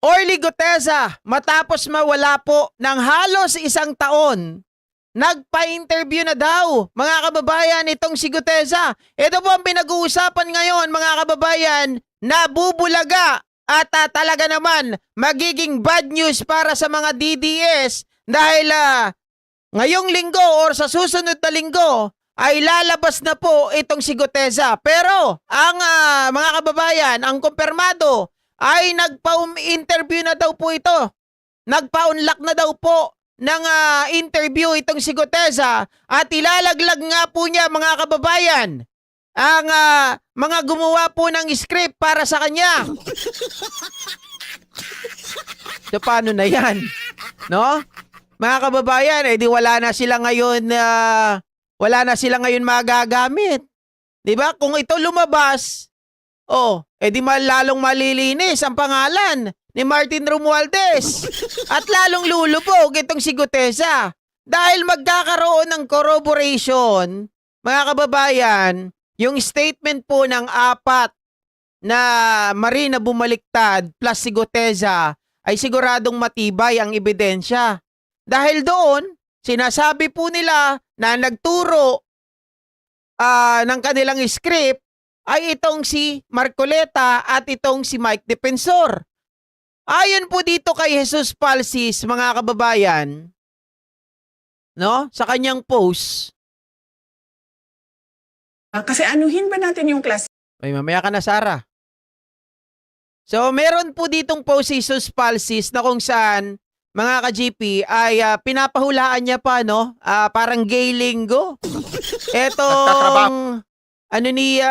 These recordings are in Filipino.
Orly Guteza, matapos mawala po ng halos isang taon, nagpa-interview na daw, mga kababayan, itong si Guteza. Ito po ang pinag-uusapan ngayon, mga kababayan, na bubulaga at talaga naman magiging bad news para sa mga DDS dahil ngayong linggo or sa susunod na linggo ay lalabas na po itong si Guteza. Pero ang mga kababayan, ang kumpirmado ay nagpa-interview na daw po ito. Nagpa-unlock na daw po ng interview itong si Guteza at ilalaglag nga po niya, mga kababayan, ang mga gumawa po ng script para sa kanya. So paano na yan? No? Mga kababayan, di wala na sila ngayon magagamit. 'Di ba? Kung ito lumabas, di lalong malilinis ang pangalan ni Martin Romualdez at lalong lulubog itong si Guteza dahil magkakaroon ng corroboration, mga kababayan, yung statement po ng apat na marina bumaliktad plus si Guteza ay siguradong matibay ang ebidensya. Dahil doon, sinasabi po nila na nagturo ng kanilang script ay itong si Marcoleta at itong si Mike Defensor. Ayon po dito kay Jesus Palsis, mga kababayan, no, sa kanyang post. Kasi anuhin ba natin yung class? Ay, mamaya ka na, Sarah. So, meron po ditong post si Jesus Palsis na kung saan, mga ka-GP, ay pinapahulaan niya pa, no? Parang gay lingo. Etong ni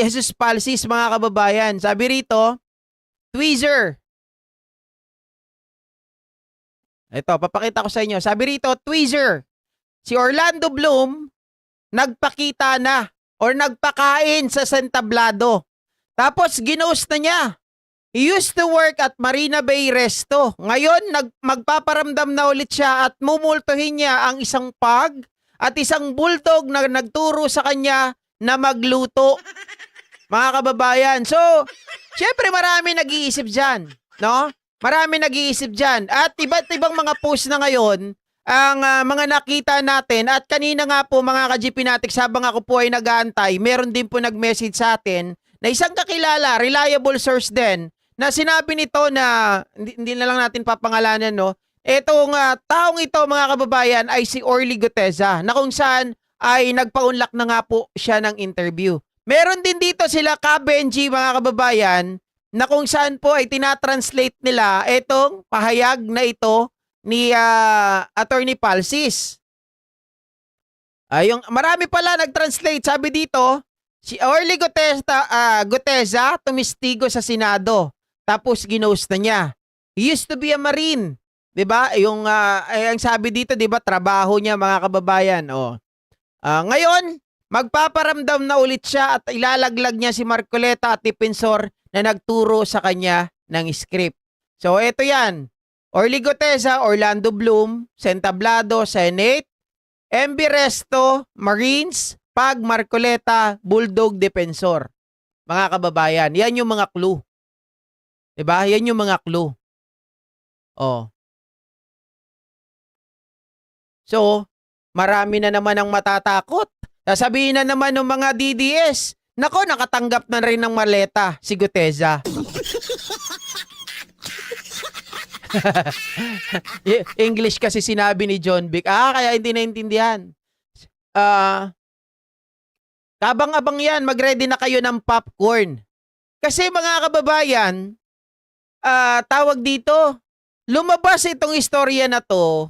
Jesus Palsis, mga kababayan. Sabi rito, tweezer. Ito, papakita ko sa inyo. Sabi rito, tweezer. Si Orlando Bloom nagpakita na or nagpakain sa Sentablado. Tapos ginost na niya. He used to work at Marina Bay Resto. Ngayon, magpaparamdam na ulit siya at mumultuhin niya ang isang pug at isang bulldog na nagturo sa kanya na magluto. Mga kababayan. So, syempre marami nag-iisip dyan. No? Marami nag-iisip dyan. At iba't ibang mga post na ngayon ang mga nakita natin. At kanina nga po, mga ka-GP Natics, habang ako po ay nag-aantay, meron din po nag-message sa atin na isang kakilala, reliable source din, na sinabi nito na, hindi na lang natin papangalanan, no? Etong taong ito, mga kababayan, ay si Orly Guteza, na kung saan ay nagpa-unlock na nga po siya ng interview. Meron din dito sila Ka-Benji, mga kababayan, na kung saan po ay tinatranslate nila etong pahayag na ito ni Attorney Palsis. Yung marami pala nag-translate. Sabi dito, si Orly Guteza tumistigo sa Senado. Tapos ginost na niya. He used to be a Marine. 'Di ba? Yung ang sabi dito, 'di ba, trabaho niya, mga kababayan. Ngayon, magpaparamdam na ulit siya at ilalaglag niya si Marcoleta at Defensor na nagturo sa kanya ng script. So, ito 'yan. Orly Guteza, Orlando Bloom, Sentablado, Senate, MB Resto, Marines, Pag Marcoleta, Bulldog, Defensor. Mga kababayan, yan yung mga clue. Diba? Yan yung mga clue. So, marami na naman ang matatakot. Sasabihin na naman ng mga DDS, nako, nakatanggap na rin ng maleta si Guteza. English kasi sinabi ni John Vic. Kaya hindi naintindihan. Kabang-abang yan, mag-ready na kayo ng popcorn. Kasi, mga kababayan, tawag dito, lumabas itong istorya na to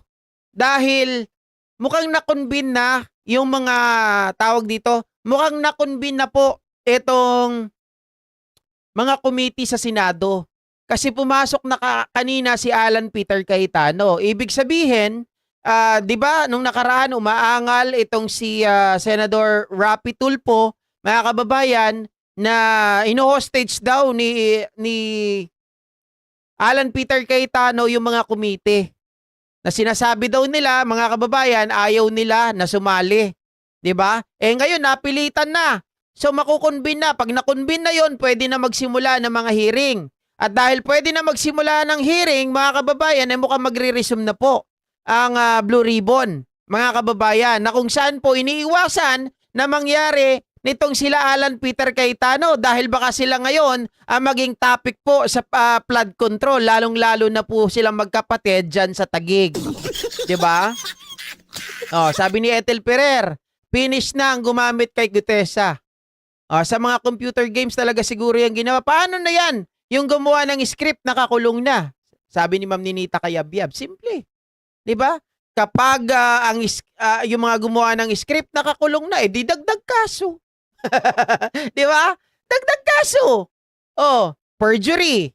dahil mukhang nakonbin na yung mga tawag dito, mukhang nakonbin na po itong mga committee sa Senado. Kasi pumasok na kanina si Alan Peter Cayetano. Ibig sabihin, 'di ba, nung nakaraan umaangal itong si Senador Rapi Tulfo, mga kababayan, na ino-hostage daw ni Alan Peter Cayetano yung mga komite. Na sinasabi daw nila, mga kababayan, ayaw nila na sumali. 'Di ba? Ngayon napilitan na. So makukonbin na. Pag nakonbin na 'yon, pwede na magsimula ng mga hearing. At dahil pwede na magsimula ng hearing, mga kababayan, ay mukhang magre-resume na po ang Blue Ribbon, mga kababayan, na kung saan po iniiwasan na mangyari nitong sila Alan Peter Cayetano dahil baka sila ngayon ang maging topic po sa flood control, lalong-lalo na po silang magkapatid dyan sa Taguig. 'Di ba? Oh, sabi ni Ethel Ferrer, finish na ang gumamit kay Gutesa. Oh, sa mga computer games talaga siguro yung ginawa. Paano na yan? Yung gumawa ng script nakakulong na. Sabi ni Ma'am Ninita Kayabyab, simple. 'Di ba? Kapag yung mga gumawa ng script nakakulong na, di dagdag kaso. 'Di ba? Dagdag kaso. Oh, perjury.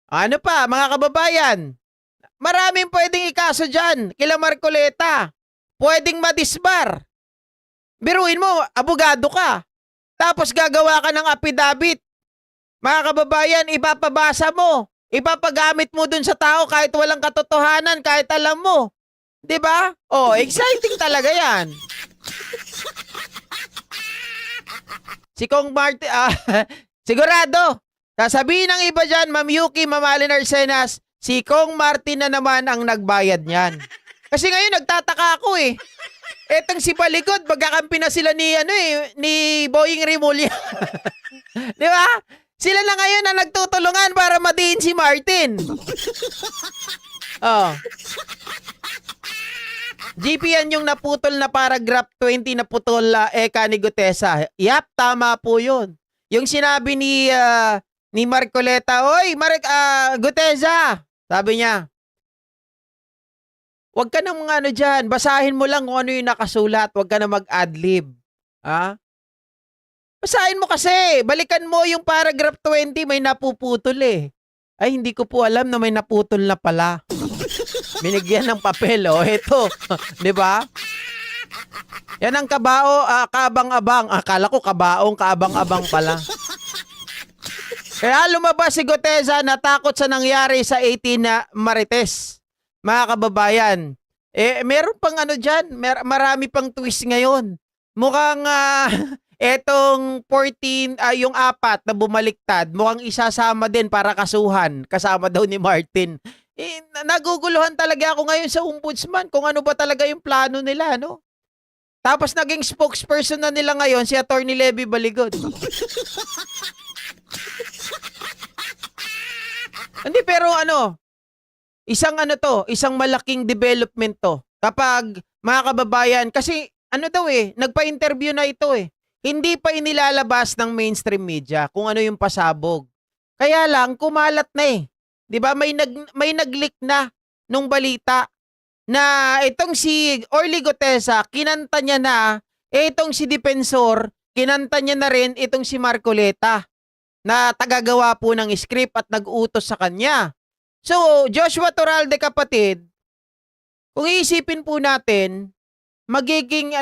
Ano pa, mga kababayan? Maraming pwedeng ikaso diyan kila Marcoleta. Pwedeng madisbar. Biruin mo, abogado ka. Tapos gagawa ka ng affidavit. Mga kababayan, ipapabasa mo. Ipapagamit mo dun sa tao kahit walang katotohanan, kahit alam mo. 'Di ba? Oh, exciting talaga 'yan. Si Kong Martin, sigurado. Sasabihin ng iba dyan, Ma'am Yuki, Ma'am Allen Arsenas, si Kong Martin na naman ang nagbayad niyan. Kasi ngayon nagtataka ako eh. Etong si Palikod, magkakampi na sila ni Boying Rimulya. Di ba? Sila na ngayon na nagtutulungan para matiin si Martin. Oh. GP yan yung naputol na paragraph 20 na putol eka ni Gutesa. Yap, tama po yun. Yung sinabi ni Marcoleta, oy, Gutesa, sabi niya, wag ka nang mga ano dyan, basahin mo lang kung ano yung nakasulat, wag ka na mag-adlib. Ha? Basahin mo kasi, balikan mo yung paragraph 20, may napuputol eh. Ay, hindi ko po alam na may naputol na pala. Binigyan ng papel, oh. Ito. 'Di ba? Yan ang kaabang-abang. Akala ko kaabang-abang pala. Kaya lumabas si Gutesa, natakot sa nangyari sa 18 na Marites. Mga kababayan, meron pang ano dyan, marami pang twist ngayon. Mukhang etong 14, yung 4 na bumaliktad, mukhang isasama din para kasuhan. Kasama daw ni Martin. Naguguluhan talaga ako ngayon sa ombudsman kung ano ba talaga yung plano nila, no? Tapos naging spokesperson na nila ngayon si Attorney Levy Baligod. Hindi, pero isang malaking development to. Kapag mga kababayan, kasi nagpa-interview na ito eh. Hindi pa inilalabas ng mainstream media kung ano yung pasabog. Kaya lang, kumalat na eh. 'Di ba may nag-leak na nung balita na itong si Orly Gutesa kinanta niya na, itong si Defensor kinanta niya na rin itong si Marcoleta na tagagawa po ng script at nag-utos sa kanya. So, Joshua Torralde kapatid, kung iisipin po natin, magiging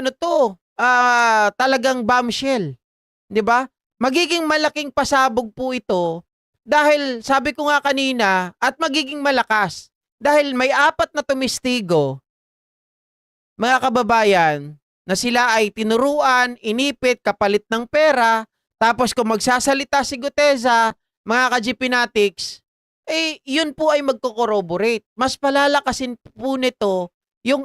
talagang bombshell, 'di ba? Magiging malaking pasabog po ito. Dahil sabi ko nga kanina, at magiging malakas. Dahil may 4 na tumistigo, mga kababayan, na sila ay tinuruan, inipit, kapalit ng pera, tapos kung magsasalita si Gutesa, mga ka-GPnatics, yun po ay magko-corroborate. Mas palalakasin po nito yung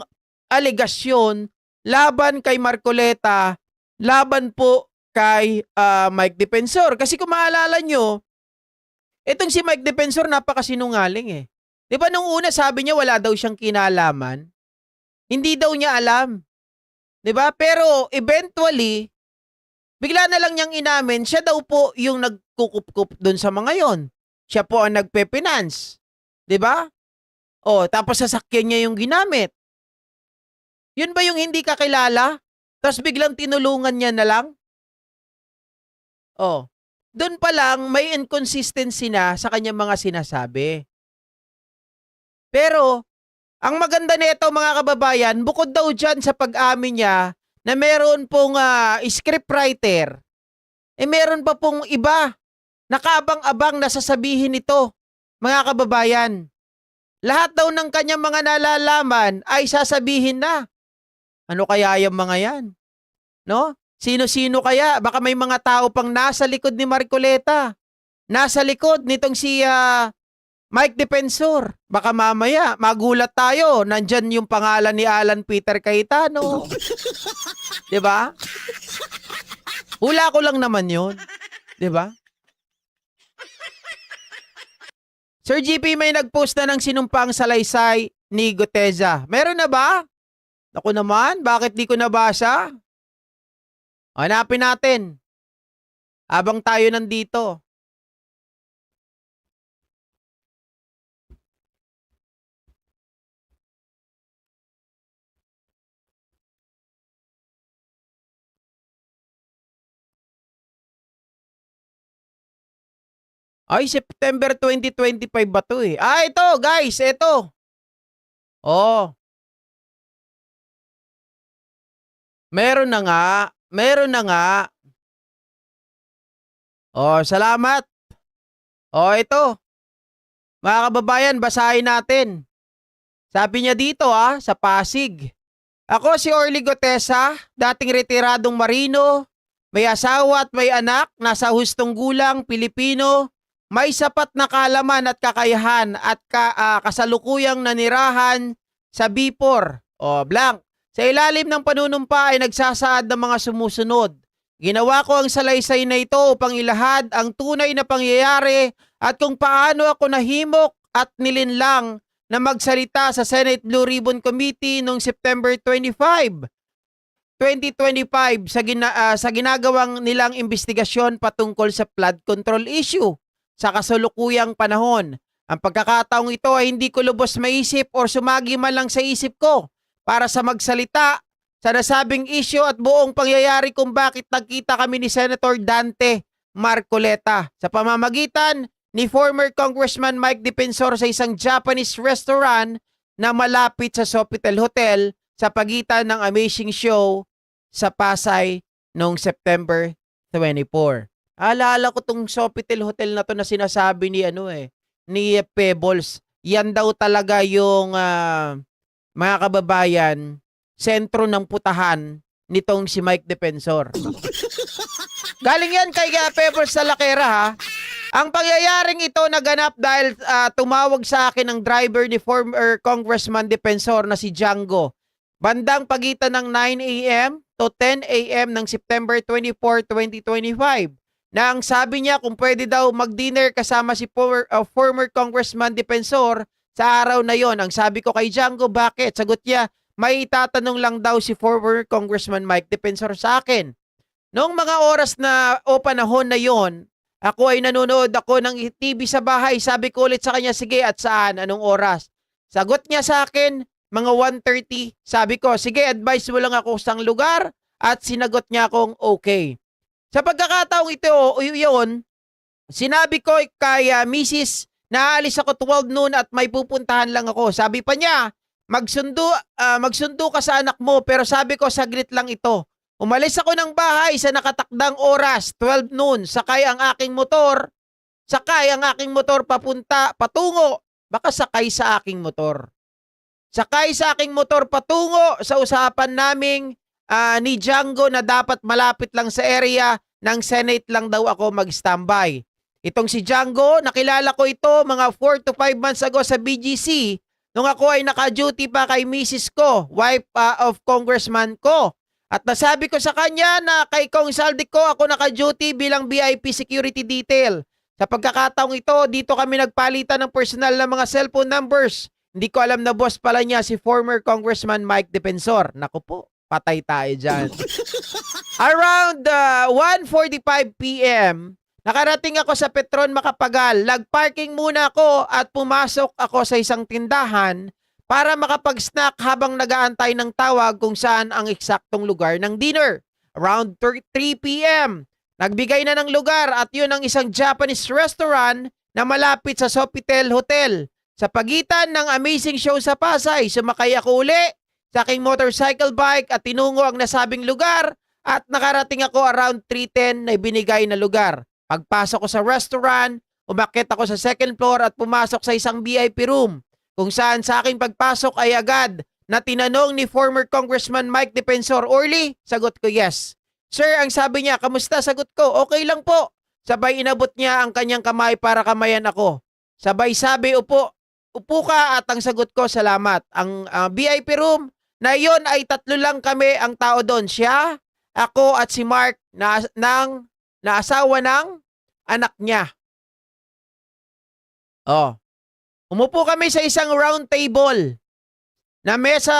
alegasyon laban kay Marcoleta, laban po kay Mike Defensor. Kasi kung maalala nyo, itong si Mike Defensor napakasinungaling eh. 'Di ba nung una sabi niya wala daw siyang kinalaman? Hindi daw niya alam. 'Di ba? Pero eventually, bigla na lang niyang inamin, siya daw po yung nagkukup-kup doon sa mga yon. Siya po ang nagpe-finance. 'Di ba? Oh, tapos sasakyan niya yung ginamit. Yun ba yung hindi kakilala? Tapos biglang tinulungan niya na lang? Oh. Doon pa lang may inconsistency na sa kanyang mga sinasabi. Pero, ang maganda nito mga kababayan, bukod daw dyan sa pag-amin niya na meron pong scriptwriter, meron pa pong iba na kaabang-abang na sasabihin nito, mga kababayan. Lahat daw ng kanyang mga nalalaman ay sasabihin na. Ano kaya yung mga yan? No? Sino-sino kaya? Baka may mga tao pang nasa likod ni Marcoleta nasa likod nitong si Mike Defensor. Baka mamaya magulat tayo, nandyan yung pangalan ni Alan Peter Cayetano. 'Di ba? Hula ko lang naman 'yun. 'Di ba? Sir GP, may nag-post na ng sinumpang salaysay ni Guteza. Meron na ba? Ako naman, bakit di ko nabasa? Hanapin natin. Habang tayo nandito. Ay, September 2025 ba to eh? Ah, ito guys, ito. Oh. Meron na nga. Meron na nga. Oh, salamat. Oh, ito. Mga kababayan, basahin natin. Sabi niya dito sa Pasig. Ako si Orly Gutesa, dating retiradong marino, may asawa at may anak, nasa hustong gulang, Pilipino, may sapat na kaalaman at kakayahan at kasalukuyang nanirahan sa Bipor. O, blank. Sa ilalim ng panunumpa ay nagsasaad ng mga sumusunod. Ginawa ko ang salaysay na ito upang ilahad ang tunay na pangyayari at kung paano ako nahimok at nilinlang na magsalita sa Senate Blue Ribbon Committee noong September 25, 2025 sa ginagawang nilang investigasyon patungkol sa flood control issue sa kasalukuyang panahon. Ang pagkakataong ito ay hindi ko lubos maisip o sumagi man lang sa isip ko para sa magsalita sa nasabing issue at buong pangyayari kung bakit nagkita kami ni Senator Dante Marcoleta sa pamamagitan ni former Congressman Mike Defensor sa isang Japanese restaurant na malapit sa Sofitel Hotel sa pagitan ng amazing show sa Pasay noong September 24. Alala ko tong Sofitel Hotel na to na sinasabi ni ni Pebbles. Yan daw talaga yung mga kababayan, sentro ng putahan nitong si Mike Defensor. Galing yan kay Pebbles sa Lakera ha. Ang pangyayaring ito naganap dahil tumawag sa akin ang driver ni former Congressman Defensor na si Django. Bandang pagitan ng 9 a.m. to 10 a.m. ng September 24, 2025. Na ang sabi niya kung pwede daw mag-dinner kasama si former Congressman Defensor sa araw na yon. Ang sabi ko kay Django, bakit? Sagot niya, may itatanong lang daw si former Congressman Mike Defensor sa akin. Noong mga oras na o panahon na yon, ako ay nanonood ako ng TV sa bahay. Sabi ko ulit sa kanya, sige at saan? Anong oras? Sagot niya sa akin, mga 1:30. Sabi ko, sige advice mo lang ako sa lugar at sinagot niya akong okay. Sa pagkakataong ito, yun, sinabi ko kay Mrs. Naalis ako 12 noon at may pupuntahan lang ako. Sabi pa niya, magsundo ka sa anak mo pero sabi ko saglit lang ito. Umalis ako ng bahay sa nakatakdang oras, 12 noon. Sakay ang aking motor baka sakay sa aking motor. Sakay sa aking motor patungo sa usapan naming ni Django na dapat malapit lang sa area ng Senate lang daw ako mag-standby. Itong si Django, nakilala ko ito mga 4 to 5 months ago sa BGC nung ako ay naka-duty pa kay Mrs. ko, wife of Congressman ko. At nasabi ko sa kanya na kay Kong Saldi ko ako naka-duty bilang VIP security detail. Sa pagkakataong ito, dito kami nagpalitan ng personal na mga cellphone numbers. Hindi ko alam na boss pala niya si former Congressman Mike Defensor. Naku po, patay tayo dyan. Around 1:45 p.m., nakarating ako sa Petron Macapagal. Nagparking muna ako at pumasok ako sa isang tindahan para makapag-snack habang nagaantay ng tawag kung saan ang eksaktong lugar ng dinner. Around 3 p.m., nagbigay na ng lugar at yun ang isang Japanese restaurant na malapit sa Sofitel Hotel. Sa pagitan ng amazing show sa Pasay, sumakay ako uli sa aking motorcycle bike at tinungo ang nasabing lugar at nakarating ako around 3:10 na ibinigay na lugar. Pagpasok ko sa restaurant, umakyat ako sa second floor at pumasok sa isang VIP room kung saan sa aking pagpasok ay agad na tinanong ni former Congressman Mike Defensor, Orly? Sagot ko yes. Sir, ang sabi niya, kamusta? Sagot ko, okay lang po. Sabay inabot niya ang kanyang kamay para kamayan ako. Sabay sabi, upo. Upo ka at ang sagot ko, salamat. Ang VIP room na yon ay 3 lang kami ang tao doon. Siya, ako at si Mark na asawa ng anak niya. Oh. Umupo kami sa isang round table na mesa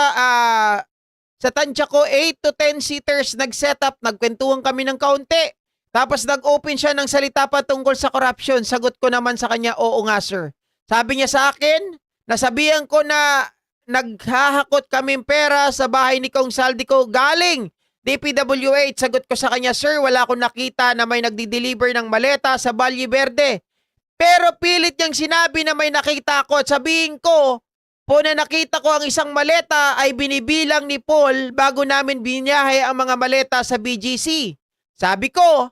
sa tansya ko 8 to 10 seaters nag-setup, nagkwentuhan kami ng kaunti. Tapos nag-open siya ng salita patungkol sa corruption. Sagot ko naman sa kanya, oo nga sir. Sabi niya sa akin, nasabihan ko na naghahakot kaming pera sa bahay ni Kong Saldico galing DPWH. Sagot ko sa kanya, sir, wala akong nakita na may nagdi-deliver ng maleta sa Valle Verde. Pero pilit niyang sinabi na may nakita ko at sabihin ko, po na nakita ko ang isang maleta ay binibilang ni Paul bago namin binyahe ang mga maleta sa BGC. Sabi ko,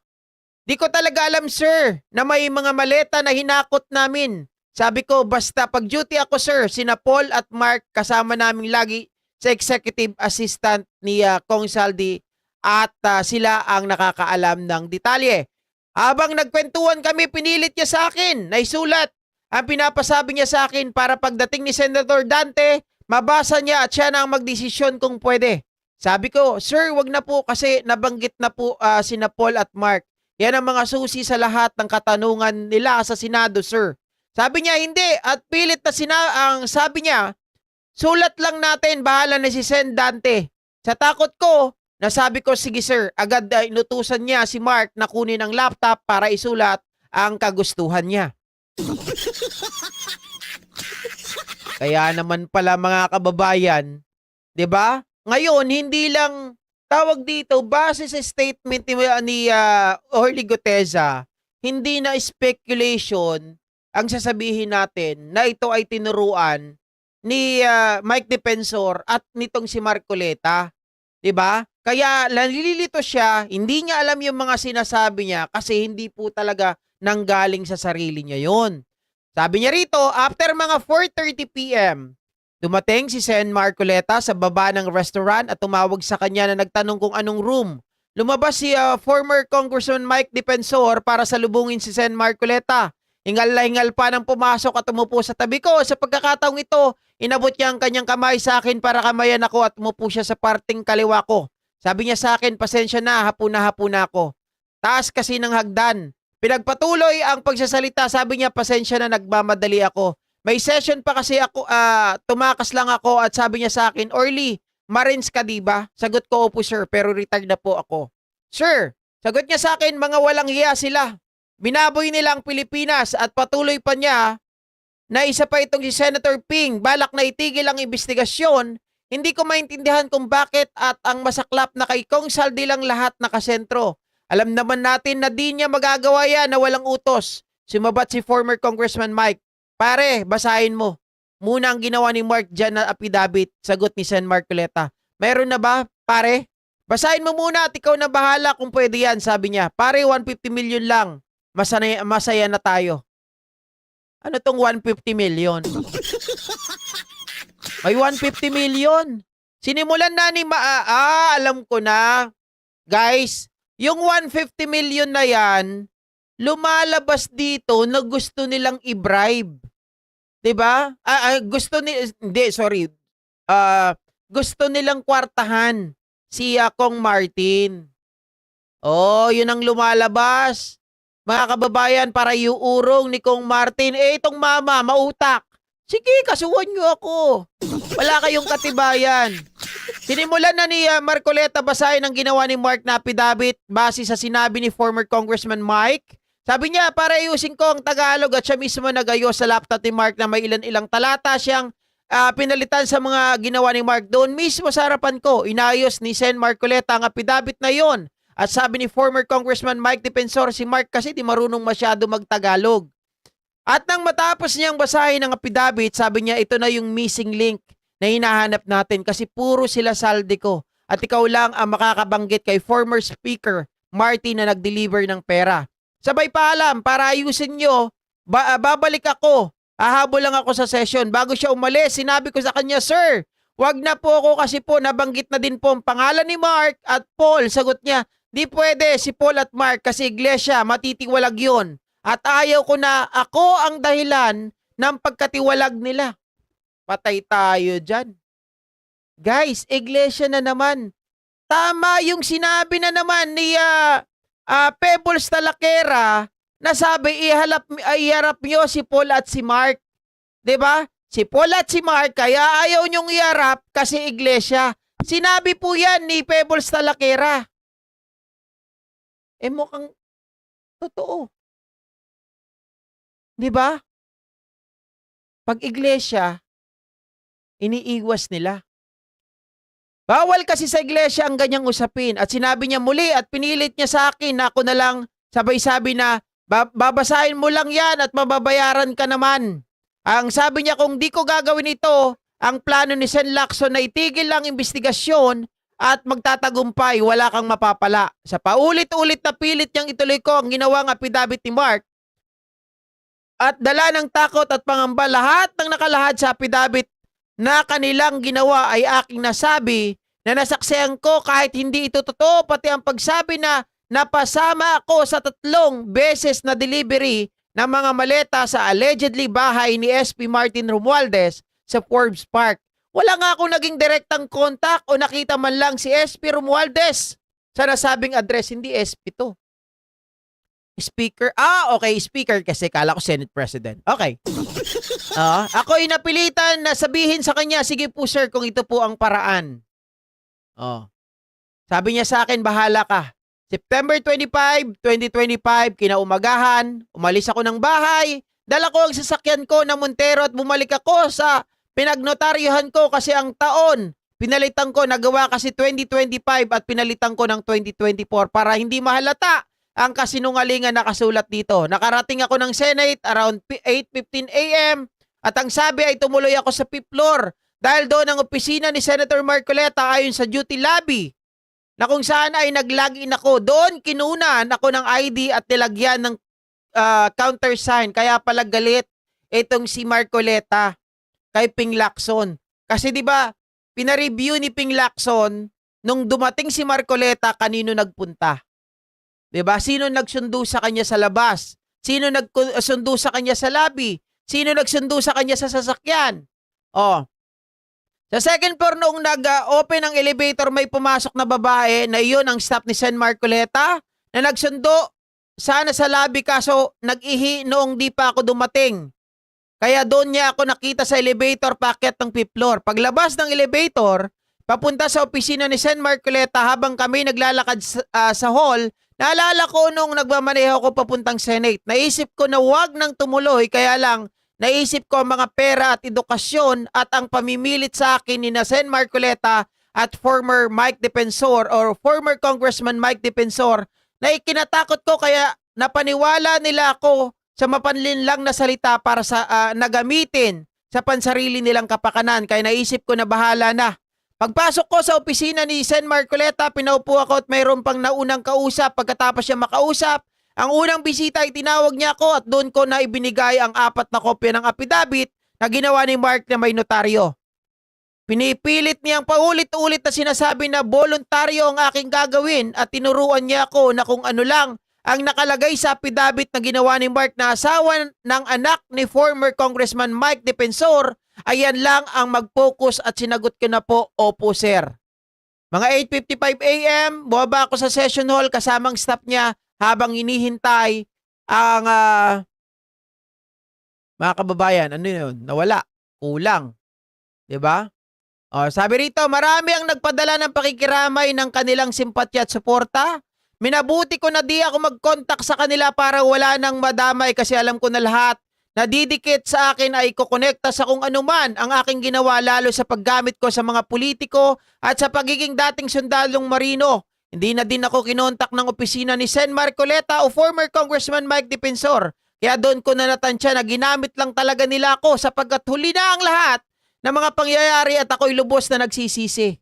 di ko talaga alam sir na may mga maleta na hinakot namin. Sabi ko, basta pag duty ako sir, sina Paul at Mark kasama namin lagi sa executive assistant ni Kong Saldi at sila ang nakakaalam ng detalye. Habang nagkwentuhan kami, pinilit niya sa akin na isulat ang pinapasabi niya sa akin para pagdating ni Senator Dante, mabasa niya at siya na ang magdesisyon kung pwede. Sabi ko, sir, wag na po kasi nabanggit na po sina Paul at Mark. Yan ang mga susi sa lahat ng katanungan nila sa Senado, sir. Sabi niya, hindi. At pilit na ang sabi niya, sulat lang natin, bahala na si Sen Dante. Sa takot ko, nasabi ko, sige sir, agad inutusan niya si Mark na kunin ang laptop para isulat ang kagustuhan niya. Kaya naman pala mga kababayan, 'di ba? Ngayon hindi lang tawag dito base sa statement ni Orly Guteza, hindi na speculation ang sasabihin natin na ito ay tinuruan ni Mike Defensor at nitong si Marcoleta, 'di ba? Kaya nalilito siya, hindi niya alam yung mga sinasabi niya kasi hindi po talaga nanggaling sa sarili niya yon. Sabi niya rito, after mga 4:30 p.m., dumating si Sen Marcoleta sa baba ng restaurant at tumawag sa kanya na nagtanong kung anong room. Lumabas si former Congressman Mike Defensor para salubungin si Sen Marcoleta. Hingal na hingal pa nang pumasok at umupo sa tabi ko. Sa pagkakataong ito, inabot niya ang kanyang kamay sa akin para kamayan ako at umupo siya sa parting kaliwa ko. Sabi niya sa akin, pasensya na hapon na ako. Taas kasi ng hagdan. Pinagpatuloy ang pagsasalita, sabi niya, pasensya na nagmamadali ako. May session pa kasi ako, tumakas lang ako at sabi niya sa akin, Orly, Marines ka diba? Sagot ko, opo sir, pero retired na po ako. Sir, sagot niya sa akin, mga walang hiya sila. Binaboy nila ang Pilipinas at patuloy pa niya na isa pa itong si Senator Ping, balak na itigil ang investigasyon. Hindi ko maintindihan kung bakit at ang masaklap na kay Kong Saldi lang lahat nakasentro. Alam naman natin na di niya magagawa yan na walang utos. Sumabat si former Congressman Mike. Pare, basahin mo. Muna ang ginawa ni Mark dyan na affidavit, sagot ni Sen Marcoleta. Mayroon na ba, pare? Basahin mo muna at ikaw na bahala kung pwede yan, sabi niya. Pare, 150 million lang. Masaya na tayo. Ano tong 150 million? May 150 million. Sinimulan na ni alam ko na. Guys, yung 150 million na yan, lumalabas dito na gusto nilang i-bribe. 'Di ba? Gusto nilang kwartahan si Kong Martin. Oh, yun ang lumalabas. Mga kababayan, para iuurong ni Kong Martin, itong mama, mautak. Sige, kasuhan nyo ako. Wala kayong katibayan. Sinimulan na ni Marcoleta basahin ang ginawa ni Mark na affidavit base sa sinabi ni former Congressman Mike. Sabi niya, para ayusin ko ang Tagalog at siya mismo nag-ayos sa laptop ni Mark na may ilan-ilang talata siyang pinalitan sa mga ginawa ni Mark. Doon mismo sa harapan ko, inayos ni Sen Marcoleta ang affidavit na yon. At sabi ni former Congressman Mike Defensor, si Mark kasi di marunong masyado mag-Tagalog. At nang matapos niyang basahin ang affidavit, sabi niya, ito na yung missing link na hinahanap natin kasi puro sila Saldico at ikaw lang ang makakabanggit kay former Speaker Martin na nag-deliver ng pera. Sabay paalam, para ayusin nyo, babalik ako, hahabol lang ako sa session. Bago siya umalis, sinabi ko sa kanya, Sir, wag na po ako kasi po nabanggit na din po ang pangalan ni Mark at Paul. Sagot niya, Di pwede si Paul at Mark kasi iglesia, matitiwalag yun. At ayaw ko na ako ang dahilan ng pagkatiwalag nila. Patay tayo dyan. Guys, iglesia na naman. Tama yung sinabi na naman ni Pebbles Talakera na sabi iharap nyo si Paul at si Mark. 'Di ba? Si Paul at si Mark kaya ayaw nyong iharap kasi iglesia. Sinabi po yan ni Pebbles Talakera. Mukhang totoo. 'Di ba? Pag iglesia, iniiwas nila. Bawal kasi sa iglesia ang ganyang usapin. At sinabi niya muli at pinilit niya sa akin na ako na lang sabay-sabi na babasahin mo lang yan at mababayaran ka naman. Ang sabi niya kung di ko gagawin ito, ang plano ni Sen Lacson na itigil lang investigasyon at magtatagumpay, wala kang mapapala. Sa paulit-ulit na pilit niyang ituloy ko ang ginawang affidavit ni Mark at dala ng takot at pangamba lahat ng nakalahad sa affidavit na kanilang ginawa ay aking nasabi na nasaksihan ko kahit hindi ito totoo, pati ang pagsabi na napasama ako sa 3 beses na delivery ng mga maleta sa allegedly bahay ni SP Martin Romualdez sa Forbes Park. Wala nga akong naging direktang kontak o nakita man lang si SP Romualdez sa nasabing address, hindi SP to. Speaker. Okay, speaker kasi kala ko Senate President. Okay. Ako ay napilitan na sabihin sa kanya, sige po sir, kung ito po ang paraan. Sabi niya sa akin, bahala ka. September 25, 2025, kinaumagahan, umalis ako ng bahay, dala ko ang sasakyan ko na Montero at bumalik ako sa pinagnotaryohan ko kasi ang taon, pinalitan ko, nagawa kasi 2025 at pinalitan ko ng 2024 para hindi mahalata ang kasinungalingan na kasulat dito. Nakarating ako ng Senate around 8:15 a.m. at ang sabi ay tumuloy ako sa 5th floor dahil doon ang opisina ni Senator Marcoleta ayon sa duty lobby na kung saan ay nag-login ako. Doon kinunan ako ng ID at nilagyan ng countersign. Kaya pala galit itong si Marcoleta kay Ping Lacson. Kasi di ba pinareview ni Ping Lacson nung dumating si Marcoleta kanino nagpunta. 'Di ba? Sino nagsundo sa kanya sa labas? Sino nagsundo sa kanya sa lobby? Sino nagsundo sa kanya sa sasakyan? Sa second floor noong nag-open ang elevator, may pumasok na babae na iyon ang staff ni Sen Marcoleta na nagsundo sana sa lobby kaso nag-ihi noong di pa ako dumating. Kaya doon niya ako nakita sa elevator paakyat ng 5th floor. Paglabas ng elevator, papunta sa opisina ni Sen Marcoleta habang kami naglalakad sa hall, naalala ko nung nagmamaneho ako papuntang Senate. Naisip ko na wag nang tumuloy, kaya lang naisip ko ang mga pera at edukasyon at ang pamimilit sa akin ni Sen Marcoleta at former Mike Defensor or former Congressman Mike Defensor na ikinatakot ko kaya napaniwala nila ako sa mapanlinlang na salita para sa nagamitin sa pansarili nilang kapakanan. Kaya naisip ko na bahala na. Pagpasok ko sa opisina ni Sen Marcoleta, pinaupo ako at mayroon pang naunang kausap. Pagkatapos siya makausap, ang unang bisita ay tinawag niya ako at doon ko na ibinigay ang 4 na kopya ng affidavit na ginawa ni Mark na may notaryo. Pinipilit niyang paulit-ulit na sinasabi na voluntaryo ang aking gagawin at tinuruan niya ako na kung ano lang ang nakalagay sa affidavit na ginawa ni Mark na asawa ng anak ni former Congressman Mike Defensor, ayan lang ang mag-focus at sinagot ko na po, opo sir. Mga 8:55 a.m., bumaba ako sa session hall kasamang staff niya habang inihintay ang mga kababayan. Ano yun? Nawala. Kulang. 'Di ba? Sabi rito, marami ang nagpadala ng pakikiramay ng kanilang simpatya at suporta. Minabuti ko na di ako mag-contact sa kanila para wala nang madamay kasi alam ko na lahat na didikit sa akin ay kukonekta sa kung anuman ang aking ginawa lalo sa paggamit ko sa mga politiko at sa pagiging dating sundalong marino. Hindi na din ako kinontak ng opisina ni Sen Marcoleta o former Congressman Mike Defensor. Kaya doon ko na natansya na ginamit lang talaga nila ako sapagkat huli na ang lahat ng mga pangyayari at ako'y lubos na nagsisisi.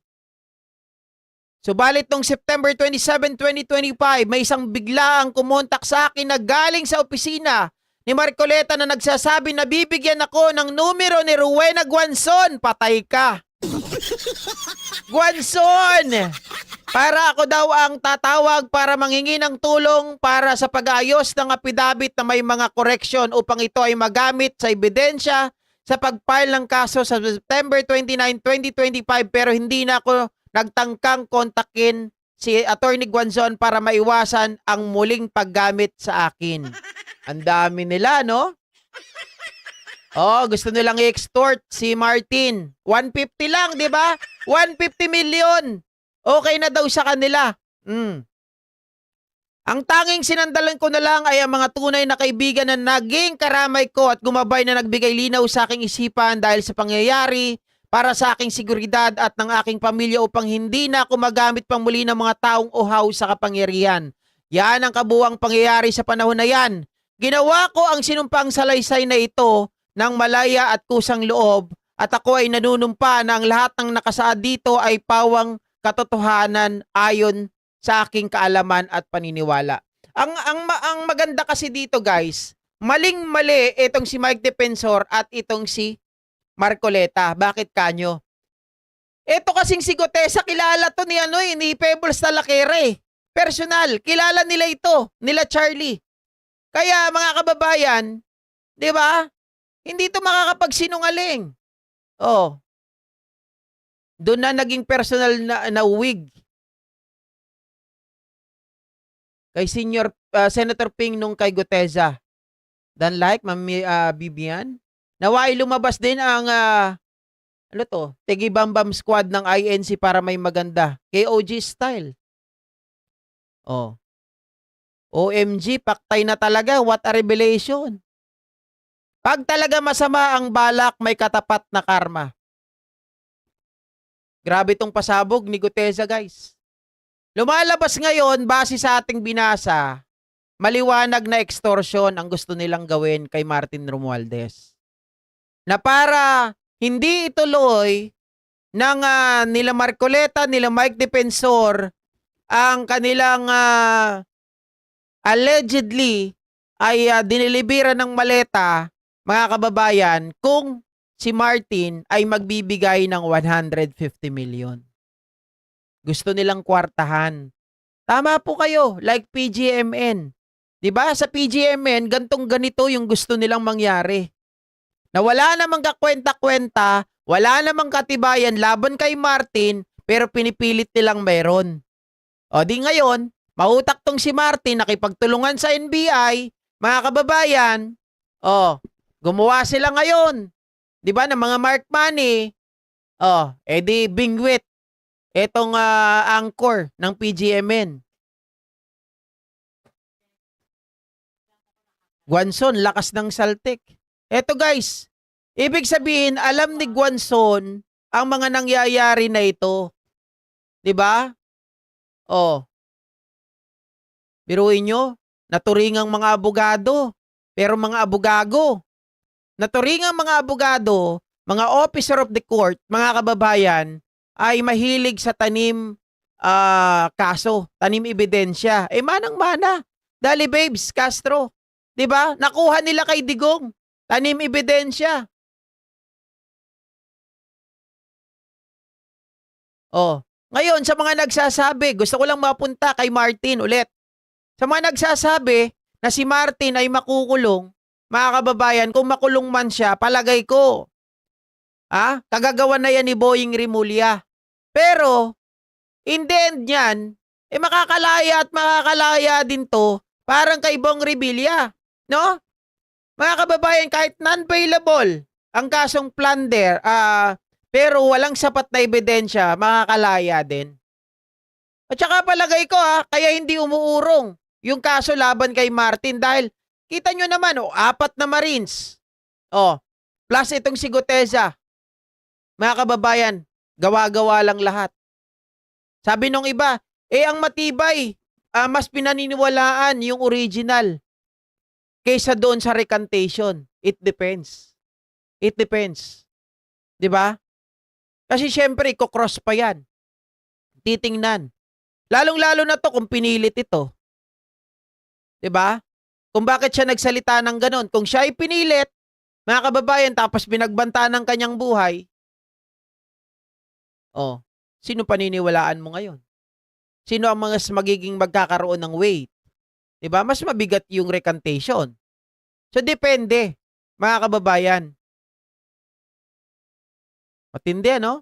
Subalit noong September 27, 2025, may isang biglaang kumontak sa akin na galing sa opisina ni Marcoleta na nagsasabi na bibigyan ako ng numero ni Rowena Guanzon. Patay ka! Guanzon! para ako daw ang tatawag para manghingi ng tulong para sa pag-ayos ng apidabit na may mga correction upang ito ay magamit sa ebidensya sa pag-file ng kaso sa September 29, 2025 pero hindi na ako nagtangkang kontakin si Attorney Guanzon para maiwasan ang muling paggamit sa akin. Ang dami nila, no? Oh, gusto nilang i-extort si Martin. 150 lang, di ba? 150 million. Okay na daw sa kanila. Ang tanging sinandalan ko na lang ay ang mga tunay na kaibigan na naging karamay ko at gumabay na nagbigay linaw sa aking isipan dahil sa pangyayari para sa aking seguridad at ng aking pamilya upang hindi na ako magamit pang muli ng mga taong uhaw sa kapangyarihan. Yan ang kabuwang pangyayari sa panahon na yan. Ginawa ko ang sinumpang salaysay na ito ng malaya at kusang loob at ako ay nanunumpa na ang lahat ng nakasaad dito ay pawang katotohanan ayon sa aking kaalaman at paniniwala. Ang maganda kasi dito guys, maling-mali itong si Mike Defensor at itong si Marcoleta. Bakit kanyo? Ito kasing si Gutesa, kilala to ni Pebbles Talakere. Personal, kilala nila ito, nila Charlie. Kaya mga kababayan, 'di ba? Hindi to makakapagsinungaling. Oh. Doon na naging personal na wig. Kay Senior Senator Ping nung kay Gutesa. Dan like, Ma'am Bibian. Naway lumabas din ang Tegi Bambam Squad ng INC para may maganda. KOG style. Oh. OMG, paktay na talaga. What a revelation. Pag talaga masama ang balak, may katapat na karma. Grabe tong pasabog ni Gutesa, guys. Lumalabas ngayon, base sa ating binasa, maliwanag na extortion ang gusto nilang gawin kay Martin Romualdez. Na para hindi ituloy ng nila Marcoleta, nila Mike Defensor, ang kanilang allegedly ay diniliberan ng maleta, mga kababayan, kung si Martin ay magbibigay ng 150 million. Gusto nilang kwartahan. Tama po kayo, like PGMN. 'Di ba? Sa PGMN, ganito yung gusto nilang mangyari. Na wala namang kakwenta-kwenta, wala namang katibayan laban kay Martin, pero pinipilit nilang meron. O di ngayon, mautak tong si Martin, nakipagtulungan sa NBI, mga kababayan, gumawa sila ngayon. 'Di ba, ng mga mark money, edi bingwit etong anchor ng PGMN. Guanzon, lakas ng saltik. Eto guys, ibig sabihin, alam ni Guanzon ang mga nangyayari na ito. 'Di ba? Biruin nyo, naturingang mga abogado, pero mga abogago. Naturingang mga abogado, mga officer of the court, mga kababayan, ay mahilig sa tanim kaso, tanim ebidensya. Manang-mana. Dali Babes Castro. 'Di ba? Nakuha nila kay Digong. Tanim ebidensya. Ngayon sa mga nagsasabi, gusto ko lang mapunta kay Martin ulit. Sa mga nagsasabi na si Martin ay makukulong, mga kababayan, kung makulong man siya, palagay ko, kagagawa na yan ni Boying Rimulya. Pero, in the end yan, makakalaya at makakalaya din to, parang kay Bong Revilla. No? Mga kababayan, kahit non-bailable ang kasong plunder, pero walang sapat na ebidensya, makakalaya din. At saka palagay ko kaya hindi umuurong yung kaso laban kay Martin dahil kita nyo naman, 4 na Marines. Plus itong si Gutesa. Mga kababayan, gawa-gawa lang lahat. Sabi nung iba, ang matibay, mas pinaniniwalaan yung original kaysa doon sa recantation. It depends. It depends. 'Di ba? Kasi syempre, ikokross pa yan. Titingnan. Lalong-lalo na to kung pinilit ito. 'Di ba? Kung bakit siya nagsalita ng ganon. Kung siya ay pinilit, mga kababayan, tapos binagbanta ng kanyang buhay, sino paniniwalaan mo ngayon? sino ang mga magiging magkakaroon ng weight. 'Di ba? Mas mabigat yung recantation. So depende, mga kababayan. Matindi, ano?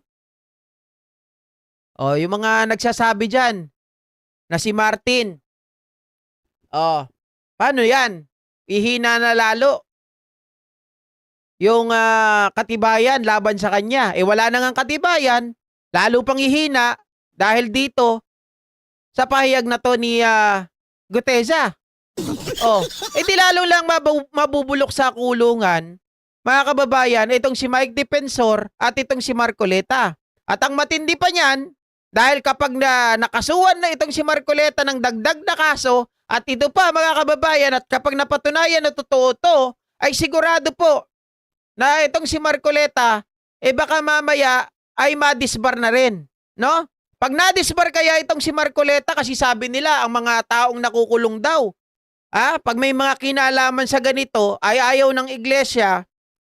Oh, yung mga nagsasabi diyan na si Martin. Oh, paano 'yan? Ihina na lalo yung katibayan laban sa kanya. Eh wala na ngang katibayan, lalo pang ihina dahil dito sa pahayag na to ni Guteza. Oh, di lalo lang mabubulok sa kulungan, mga kababayan, itong si Mike Defensor at itong si Marcoleta. At ang matindi pa niyan, dahil kapag nakasuhan na itong si Marcoleta ng dagdag na kaso, at ito pa mga kababayan, at kapag napatunayan na totoo to, ay sigurado po na itong si Marcoleta, baka mamaya ay madisbar na rin, no? Pag nadisbar kaya itong si Marcoleta, kasi sabi nila ang mga taong nakukulong daw, pag may mga kinalaman sa ganito, ay ayaw ng iglesia,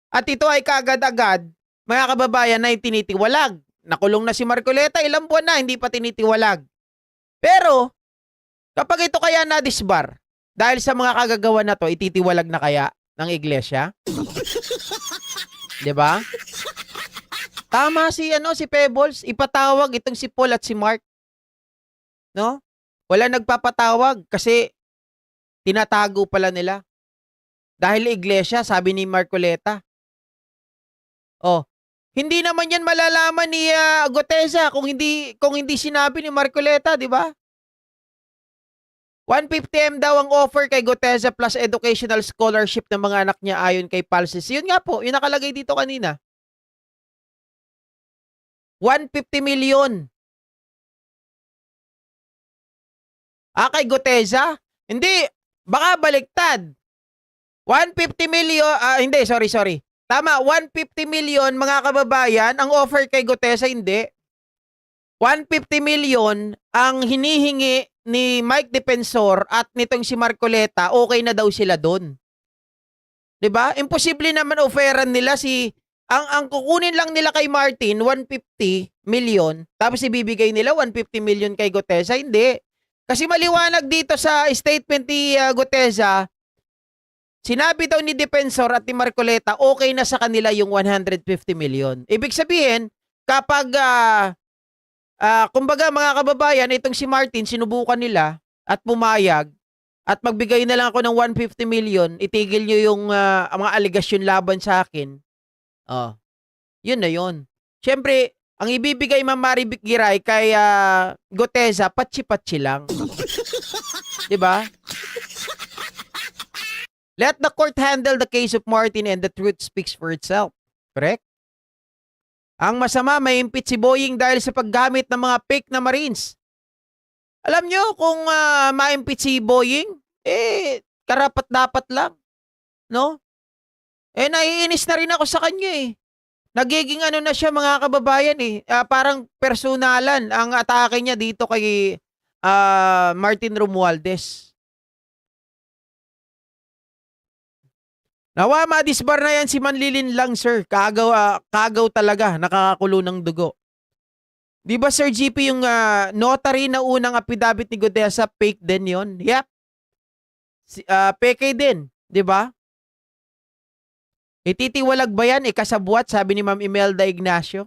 at ito ay kaagad-agad, mga kababayan, na tinitiwalag. Nakulong na si Marcoleta, ilang buwan na, hindi pa tinitiwalag. Pero, kapag ito kaya nadisbar, dahil sa mga kagagawa na to, ititiwalag na kaya ng iglesia? 'Di ba? Tama si Pebbles, ipatawag itong si Paul at si Mark. No? Wala nagpapatawag kasi tinatago pala nila. Dahil iglesia, sabi ni Marcoleta. Oh, hindi naman 'yan malalaman ni Guteza kung hindi sinabi ni Marcoleta, 'di ba? 150M daw ang offer kay Guteza plus educational scholarship ng mga anak niya ayon kay Palsis. Yun nga po, yung nakalagay dito kanina. 150 million. Kay Guteza? Hindi, baka baliktad. 150 million, hindi, sorry. Tama, 150 million mga kababayan, ang offer kay Guteza, hindi. 150 million ang hinihingi ni Mike Defensor at nitong si Marcoleta, okay na daw sila doon. 'Di ba? Imposible naman offeran nila ang kukunin lang nila kay Martin 150 million tapos ibibigay nila 150 million kay Guteza, hindi. Kasi maliwanag dito sa statement ni Guteza, sinabi daw ni Defensor at ni Marcoleta, okay na sa kanila yung 150 million. Ibig sabihin, kapag kumbaga mga kababayan, itong si Martin, sinubukan nila at pumayag at magbigay na lang ako ng 150 million, itigil nyo yung mga aligasyon laban sa akin. Yun na yun. Siyempre, ang ibibigay Ma'am Maribik Giray kay Guteza, patsi-patsi lang. Diba? Let the court handle the case of Martin and the truth speaks for itself. Correct? Ang masama, may impeach si Boying dahil sa paggamit ng mga fake na Marines. Alam nyo, kung ma-impeach si Boying, karapat-dapat lang. No? Naiinis na rin ako sa kanya eh. Nagiging na siya mga kababayan eh. Parang personalan ang atake niya dito kay Martin Romualdez. Nawa, madisbar na yan si Manlilin lang, sir. Kagaw talaga, nakakakulo ng dugo. Di ba, Sir GP, yung notary na unang affidavit ni Guteza, fake din yon? Yep. Peke din, di ba? Ititiwalag ba yan? Kasabwat, sabi ni Ma'am Imelda Ignacio.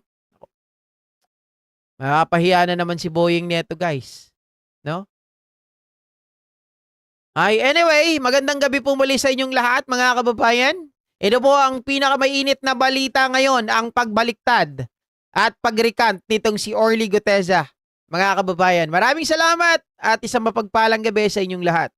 Makapahiya na naman si Boying neto, guys. No? Anyway, magandang gabi po muli sa inyong lahat, mga kababayan. Ito po ang pinakamainit na balita ngayon, ang pagbaliktad at pag-recant nitong si Orly Guteza, mga kababayan. Maraming salamat at isang mapagpalang gabi sa inyong lahat.